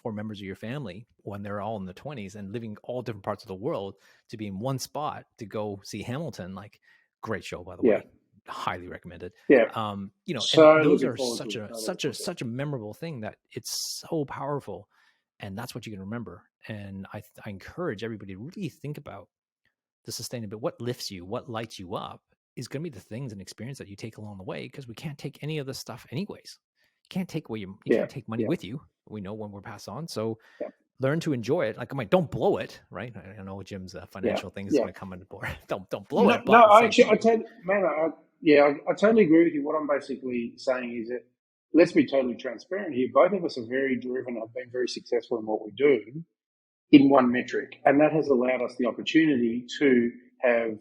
members of your family when they're all in the 20s and living all different parts of the world to be in one spot to go see Hamilton? Like, great show, by the Yeah. way, highly recommended. Yeah. And So those looking are forward to such it. a So looking such a forward to it. such a memorable thing that it's so powerful, and that's what you can remember. And I encourage everybody to really think about the sustainability. What lifts you, what lights you up, is going to be the things and experience that you take along the way, because we can't take any of this stuff anyways. You can't take away you Yeah. can't take money Yeah. with you. We know when we're passed on. So Yeah. learn to enjoy it. Like, I'm like, don't blow it, right? I know Jim's Yeah. financial thing is Yeah. going to come into board. don't blow No, it, no, but at the I same actually, I time, tell man, yeah, I totally agree with you. What I'm basically saying is that let's be totally transparent here. Both of us are very driven, have been very successful in what we do in one metric, and that has allowed us the opportunity to have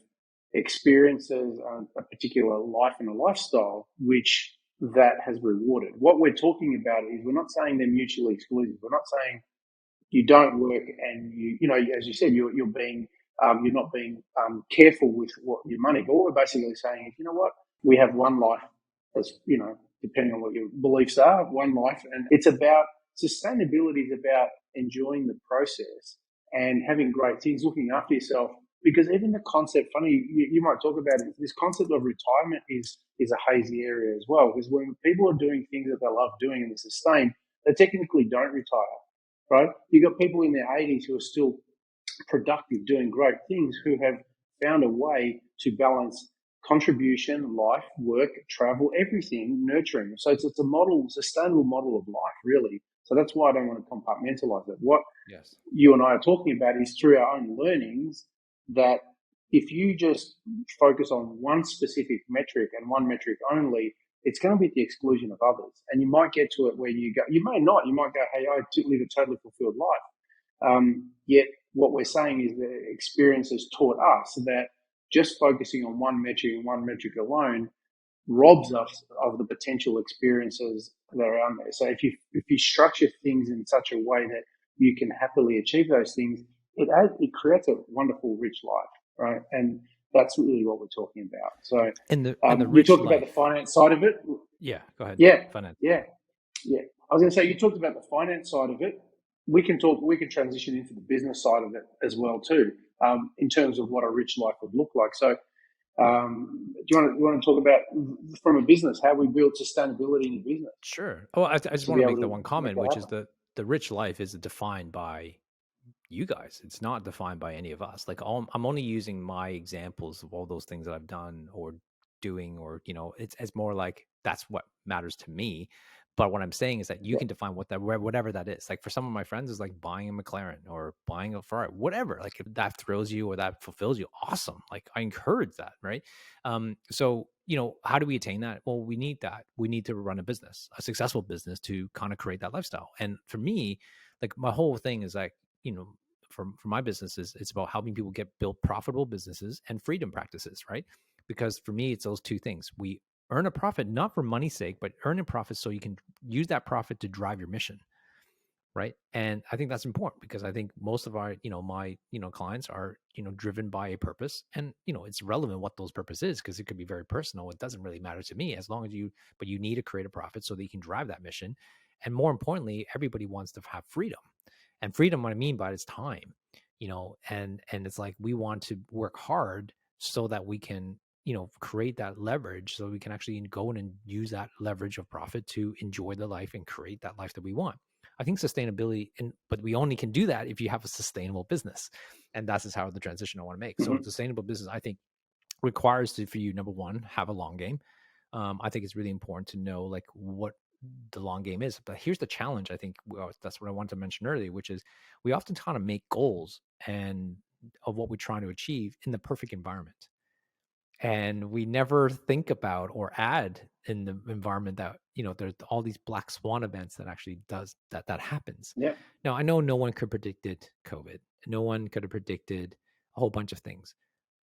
experiences, a particular life and a lifestyle, which that has rewarded. What we're talking about is we're not saying they're mutually exclusive. We're not saying you don't work and as you said, you're being you're not being careful with what your money. But what we're basically saying is, you know what, we have one life, as depending on what your beliefs are, one life, and it's about sustainability. Is about enjoying the process and having great things, looking after yourself. Because even the concept, funny, you might talk about it. This concept of retirement is a hazy area as well. Because when people are doing things that they love doing and they sustain, they technically don't retire, right? You've got people in their 80s who are still productive, doing great things, who have found a way to balance contribution, life, work, travel, everything, nurturing. So it's a model, sustainable model of life, really. So that's why I don't want to compartmentalize it. What yes. you and I are talking about is through our own learnings that if you just focus on one specific metric and one metric only, it's going to be at the exclusion of others. And you might get to it where you go, you may not, you might go, hey, I live a totally fulfilled life. Yet what we're saying is the experience has taught us that just focusing on one metric and one metric alone robs us of the potential experiences that are out there. So if you structure things in such a way that you can happily achieve those things, it creates a wonderful, rich life, right? And that's really what we're talking about. So And the you rich talked about the life. finance side of it. Yeah, go ahead. Yeah, Finance. yeah, yeah. I was going to say you talked about the finance side of it. We can talk. We can transition into the business side of it as well too, in terms of what a rich life would look like. So do you want to talk about from a business how we build sustainability in a business Sure. Oh, I just to want be to able make the to one make comment, that which is happen? the rich life is defined by you guys. It's not defined by any of us. Like, I'm only using my examples of all those things that I've done or doing, or it's more like that's what matters to me. But what I'm saying is that you Yeah. can define whatever that is. Like, for some of my friends, is like buying a McLaren or buying a Ferrari, whatever. Like, if that thrills you or that fulfills you, awesome. Like, I encourage that, right? So how do we attain that? Well, we need that. We need to run a business, a successful business, to kind of create that lifestyle. And for me, like, my whole thing is like, for my businesses, it's about helping people build profitable businesses and freedom practices, right? Because for me, it's those two things. We earn a profit not for money's sake, but earn a profit so you can use that profit to drive your mission, right? And I think that's important, because I think most of our my clients are driven by a purpose. And it's relevant what those purpose is, because it could be very personal. It doesn't really matter to me, as long as but you need to create a profit so that you can drive that mission. And more importantly, everybody wants to have freedom. And freedom, what I mean by it, is time. And it's like, we want to work hard so that we can create that leverage, so we can actually go in and use that leverage of profit to enjoy the life and create that life that we want. I think sustainability, but we only can do that if you have a sustainable business. And that's just how the transition I want to make. So Mm-hmm. sustainable business, I think, requires for you, number one, have a long game. I think it's really important to know like what the long game is. But here's the challenge. I think that's what I wanted to mention earlier, which is we often kind of make goals and of what we're trying to achieve in the perfect environment, and we never think about or add in the environment that there's all these black swan events that actually does that happens. Yeah. Now I know no one could predicted COVID, no one could have predicted a whole bunch of things,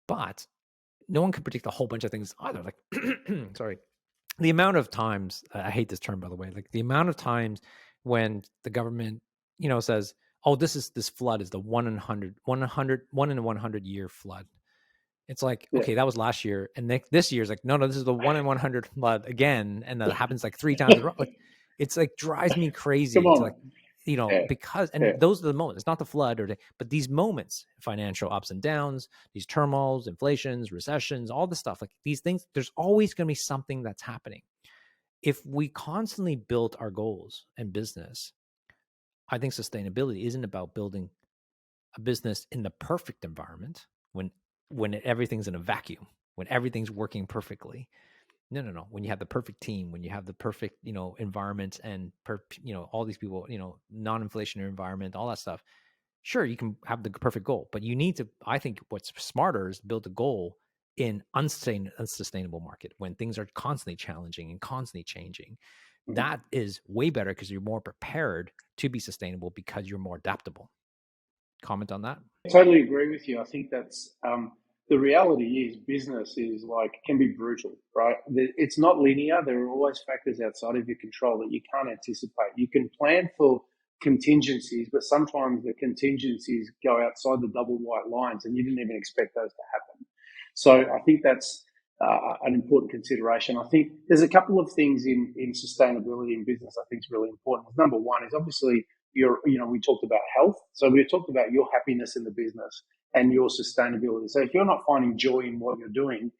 but no one could predict a whole bunch of things either. Like, sorry, the amount of times, I hate this term by the way, like the amount of times when the government, says, "Oh, this flood is the 1 in 100 year flood." It's like, Yeah. okay, that was last year, and this year's like, no, this is the 1 in 100 flood again, and that happens like 3 times in a row. Like, it's like drives me Come crazy to like, on. Yeah. because Yeah. and those are the moments. It's not the flood but these moments, financial ups and downs, these turmoils, inflations, recessions, all the stuff. Like these things, there's always going to be something that's happening. If we constantly build our goals and business, I think sustainability isn't about building a business in the perfect environment when everything's in a vacuum, when everything's working perfectly. No. When you have the perfect team, when you have the perfect, environment and all these people, non-inflationary environment, all that stuff. Sure, you can have the perfect goal, but you need to. I think what's smarter is build a goal in unsustainable market when things are constantly challenging and constantly changing. Mhm. That is way better because you're more prepared to be sustainable because you're more adaptable. Comment on that? I totally agree with you. I think that's the reality is business is like can be brutal, right? It's not linear. There are always factors outside of your control that you can't anticipate. You can plan for contingencies, but sometimes the contingencies go outside the double white lines, and you didn't even expect those to happen. So I think that's an important consideration. I think there's a couple of things in sustainability in business I think is really important. Number one is obviously we talked about health. So we talked about your happiness in the business and your sustainability. So if you're not finding joy in what you're doing,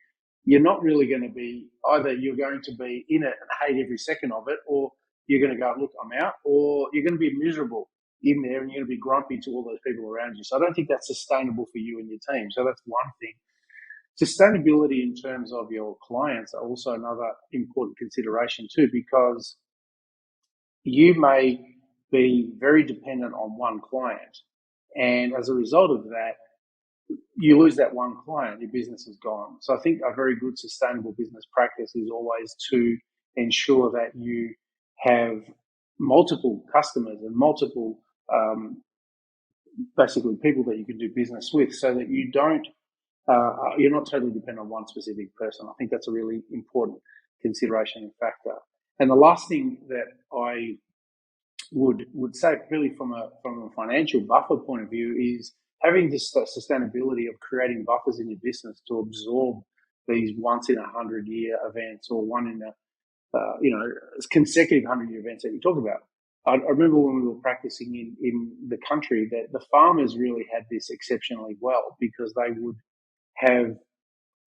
you're not really going to be either you're going to be in it and hate every second of it, or you're going to go, look, I'm out, or you're going to be miserable in there and you're going to be grumpy to all those people around you. So I don't think that's sustainable for you and your team. So that's one thing. Sustainability in terms of your clients are also another important consideration too, because you may be very dependent on one client. And as a result of that, you lose that one client, your business is gone. So I think a very good sustainable business practice is always to ensure that you have multiple customers and multiple basically people that you can do business with so that you're not totally dependent on one specific person. I think that's a really important consideration and factor. And the last thing that I would say, really from a financial buffer point of view, is having this sustainability of creating buffers in your business to absorb these once in 100 year events or one in a consecutive 100 year events that you talk about. I remember when we were practicing in the country that the farmers really had this exceptionally well because they would have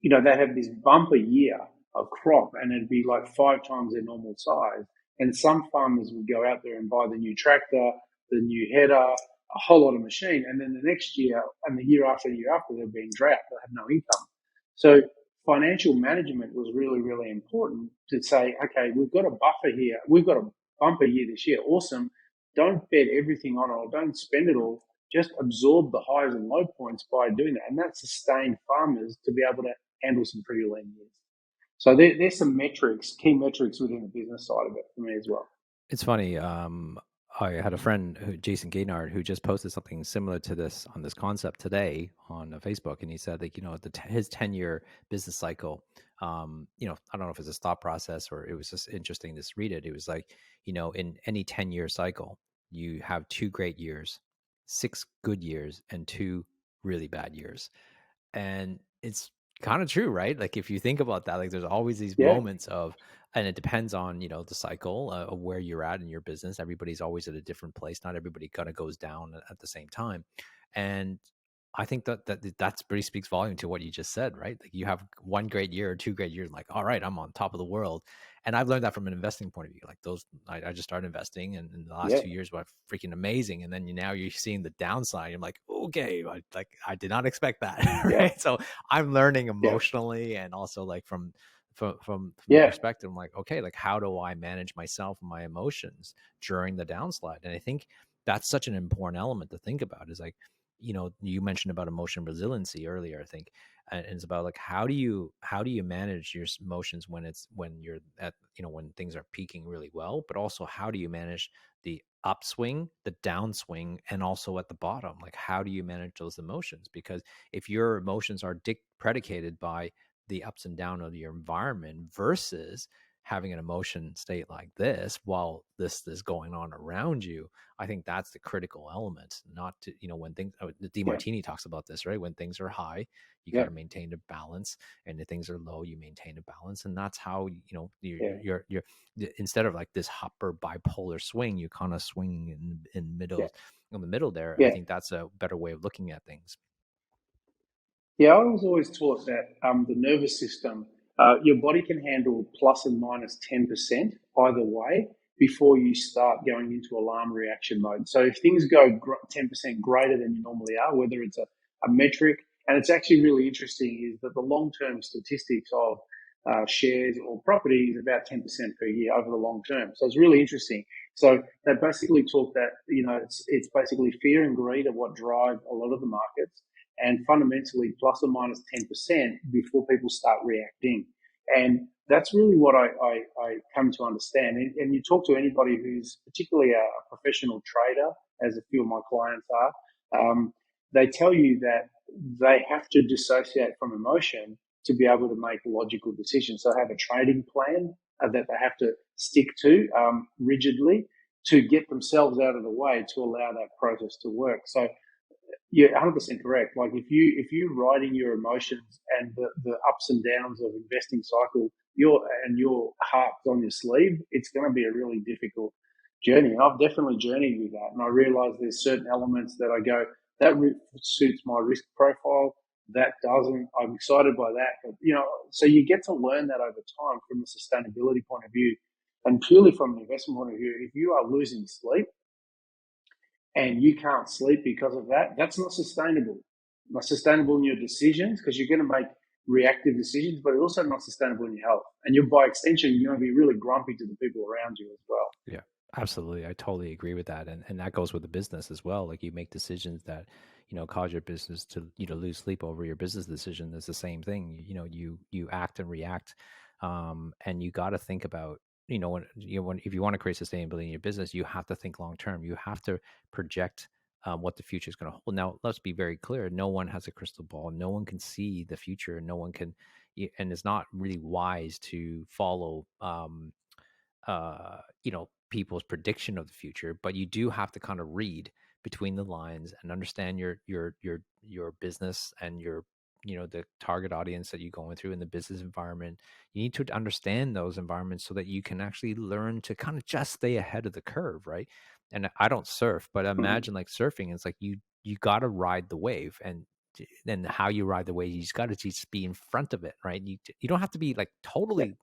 they have this bumper year of crop and it'd be like 5 times their normal size. And some farmers would go out there and buy the new tractor, the new header, a whole lot of machine. And then the next year and the year after, they'll be in drought. They'll have no income. So financial management was really, really important to say, okay, we've got a buffer here. We've got a bumper year this year. Awesome. Don't bet everything on it or don't spend it all. Just absorb the highs and low points by doing that. And that sustained farmers to be able to handle some pretty lean years. So there's some metrics, key metrics within the business side of it for me as well. It's funny. I had a friend, Jason Gaynard, who just posted something similar to this on this concept today on Facebook, and he said that his 10-year business cycle. I don't know if it's a thought process or it was just interesting to read it. It was like, in any 10-year cycle, you have 2 great years, 6 good years, and 2 really bad years. And it's kind of true, right? Like if you think about that, like there's always these Yeah. moments of, and it depends on, the cycle of where you're at in your business. Everybody's always at a different place. Not everybody kind of goes down at the same time. And I think that's pretty speaks volume to what you just said, right? Like you have 1 great year or 2 great years, like, all right, I'm on top of the world. And I've learned that from an investing point of view. Like those, I just started investing, and in the last Yeah, 2 years were freaking amazing. And then now you're seeing the downside. You're like, okay, I did not expect that, yeah, right? So I'm learning yeah, emotionally, and also like from the yeah, perspective, I'm like, okay, like how do I manage myself and my emotions during the downslide? And I think that's such an important element to think about. Is like, you mentioned about emotion resiliency earlier, I think, and it's about like how do you manage your emotions when you're at, when things are peaking really well, but also how do you manage the upswing, the downswing, and also at the bottom, like how do you manage those emotions? Because if your emotions are predicated by the ups and down of your environment versus having an emotion state like this while this is going on around you, I think that's the critical element. Not to, when things, the yeah, DeMartini talks about this, right? When things are high, you got yeah, to maintain a balance, and if things are low, you maintain a balance. And that's how, yeah, instead of like this hopper bipolar swing, you're kind of swinging yeah, in the middle there. I yeah. think that's a better way of looking at things. Yeah, I was always taught that the nervous system, your body can handle plus and minus 10% either way before you start going into alarm reaction mode. So if things go 10% greater than you normally are, whether it's a metric, and it's actually really interesting, is that the long term statistics of shares or property is about 10% per year over the long term. So it's really interesting. So they basically talk that, it's basically fear and greed are what drive a lot of the markets, and fundamentally plus or minus 10% before people start reacting. And that's really what I come to understand. And you talk to anybody who's particularly a professional trader, as a few of my clients are, they tell you that they have to dissociate from emotion to be able to make logical decisions. So have a trading plan that they have to stick to rigidly to get themselves out of the way to allow that process to work. So you're 100% correct. Like if you're riding your emotions and the ups and downs of investing cycle, your heart's on your sleeve, it's going to be a really difficult journey. And I've definitely journeyed with that, and I realise there's certain elements that I go that suits my risk profile. That doesn't. I'm excited by that, but so you get to learn that over time from a sustainability point of view, and purely from an investment point of view. If you are losing sleep and you can't sleep because of that, that's not sustainable. Not sustainable in your decisions because you're going to make reactive decisions, but it's also not sustainable in your health. And you, by extension, you're going to be really grumpy to the people around you as well. Yeah, absolutely. I totally agree with that. And that goes with the business as well. Like you make decisions that, cause your business to, lose sleep over your business decision. It's the same thing. You act and react. And you got to think about, if you want to create sustainability in your business, you have to think long term. You have to project what the future is going to hold. Now, let's be very clear. No one has a crystal ball. No one can see the future. No one can, and it's not really wise to follow, people's prediction of the future, but you do have to kind of read between the lines and understand your business and your, the target audience that you're going through in the business environment. You need to understand those environments so that you can actually learn to kind of just stay ahead of the curve, right? And I don't surf, but Mhm. imagine like surfing, it's like you got to ride the wave, and then how you ride the wave, you just got to just be in front of it, right? You don't have to be like Yeah, totally,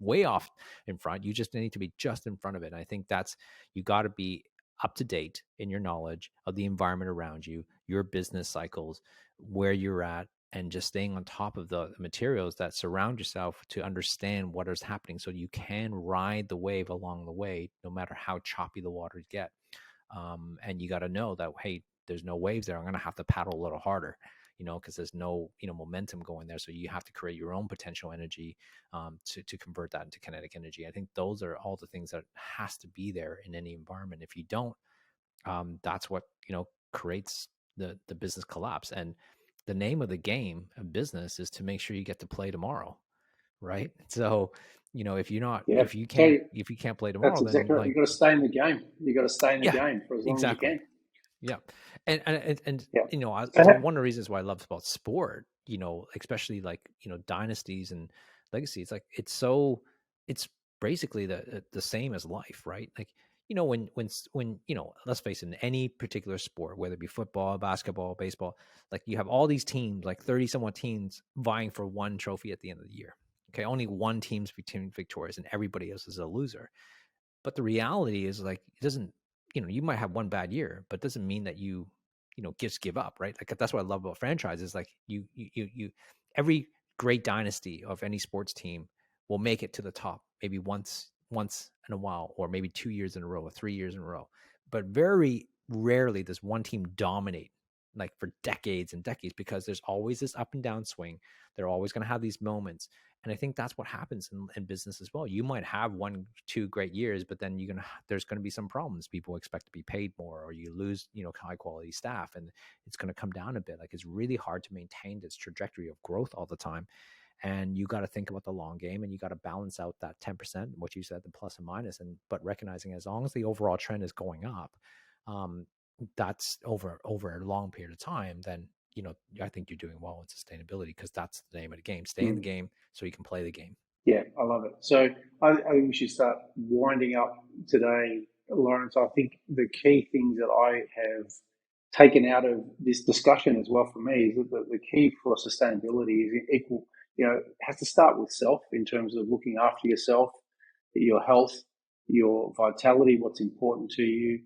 way off in front. You just need to be just in front of it. And I think that's, you got to be up to date in your knowledge of the environment around you, your business cycles, where you're at, and just staying on top of the materials that surround yourself to understand what is happening so you can ride the wave along the way, no matter how choppy the waters get. And you got to know that, hey, there's no waves there. I'm going to have to paddle a little harder, because there's no, momentum going there. So you have to create your own potential energy, to convert that into kinetic energy. I think those are all the things that has to be there in any environment. If you don't, that's what, creates the business collapse. And the name of the game of business is to make sure you get to play tomorrow, right? So, if you're not, yeah. So if you can't play that's tomorrow, then exactly right. like, You've got to stay in the game. You've got to stay in the yeah, game for as long as you exactly. can. Yeah, and Yeah. So, so one of the reasons why I love about sport, especially like, dynasties and legacy, it's like it's basically the same as life, right? Like, when let's face it, in any particular sport, whether it be football, basketball, baseball, like you have all these teams, like 30 somewhat teams vying for one trophy at the end of the year. Okay, only one team's victorious and everybody else is a loser. But the reality is, like, it doesn't, you might have one bad year, but it doesn't mean that you just give up, right? Like, that's what I love about franchises. Like, every great dynasty of any sports team will make it to the top maybe once in a while, or maybe 2 years in a row, or 3 years in a row. But very rarely does one team dominate like for decades and decades, because there's always this up and down swing. They're always going to have these moments. And I think that's what happens in business as well. You might have 1, 2 great years, but then there's going to be some problems. People expect to be paid more, or you lose, high quality staff, and it's going to come down a bit. Like, it's really hard to maintain this trajectory of growth all the time. And you got to think about the long game, and you got to balance out that 10%, what you said, the plus and minus, but recognizing as long as the overall trend is going up, um, that's over a long period of time, then I think you're doing well in sustainability, because that's the name of the game. Stay in the Mm. game so you can play the game. Yeah, I love it. So I think we should start winding up today, Lawrence. I think the key things that I have taken out of this discussion as well for me is that the key for sustainability is equal, it has to start with self in terms of looking after yourself, your health, your vitality, what's important to you,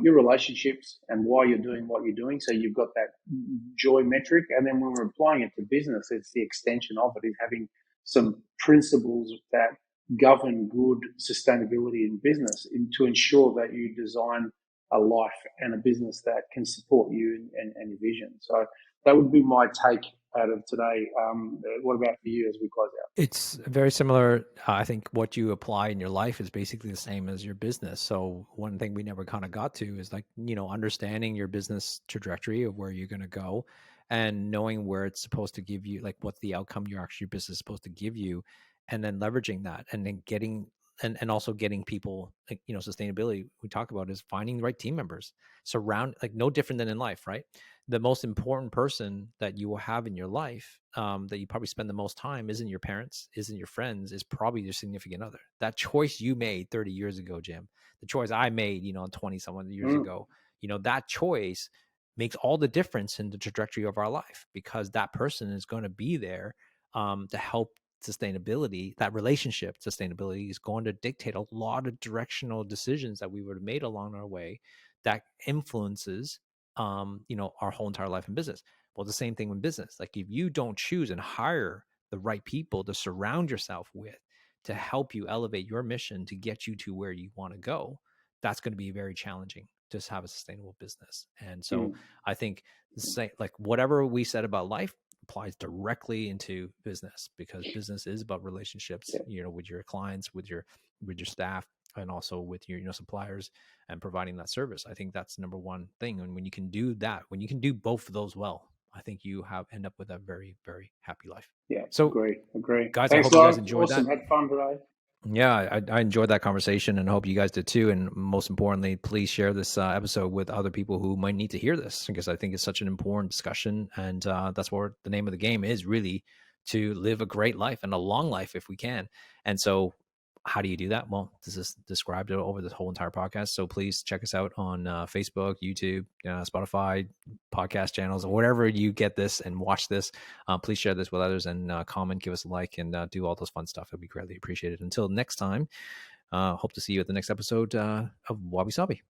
your relationships, and why you're doing what you're doing. So you've got that joy metric. And then when we're applying it to business, it's the extension of it, is having some principles that govern good sustainability in business to ensure that you design a life and a business that can support you and your vision. So that would be my take out of today. What about for you as we close out? It's very similar. I think what you apply in your life is basically the same as your business. So one thing we never kind of got to is, like, understanding your business trajectory of where you're going to go, and knowing where it's supposed to give you, like, what's the outcome your business is supposed to give you, and then leveraging that, and then getting, and also getting people, like, sustainability we talk about is finding the right team members. Surround, like, no different than in life, right? The most important person that you will have in your life, that you probably spend the most time, isn't your parents, isn't your friends, is probably your significant other. That choice you made 30 years ago, Jim, the choice I made, 20 someone years Mm, ago, that choice makes all the difference in the trajectory of our life, because that person is going to be there, to help sustainability. That relationship sustainability is going to dictate a lot of directional decisions that we would have made along our way, that influences our whole entire life in business. Well, the same thing with business. Like, if you don't choose and hire the right people to surround yourself with, to help you elevate your mission to get you to where you want to go, that's going to be very challenging to have a sustainable business. And so mm, I think like whatever we said about life applies directly into business, because business is about relationships, yeah, with your clients, with your staff, and also with your suppliers, and providing that service. I think that's number one thing. And when you can do that, when you can do both of those well, I think you end up with a very, very happy life. yeah. So, Agree. guys, I Thanks, hope you guys Lawrence. enjoyed that. Awesome. Had fun today. Yeah, I enjoyed that conversation, and I hope you guys did too. And most importantly, please share this episode with other people who might need to hear this, because I think it's such an important discussion. And that's what the name of the game is, really, to live a great life and a long life if we can. And so, how do you do that? Well, this is described over the whole entire podcast. So please check us out on Facebook, YouTube, Spotify, podcast channels, or wherever you get this and watch this. Please share this with others, and comment, give us a like, and do all those fun stuff. It'd be greatly appreciated. Until next time, hope to see you at the next episode of Wabi Sabi.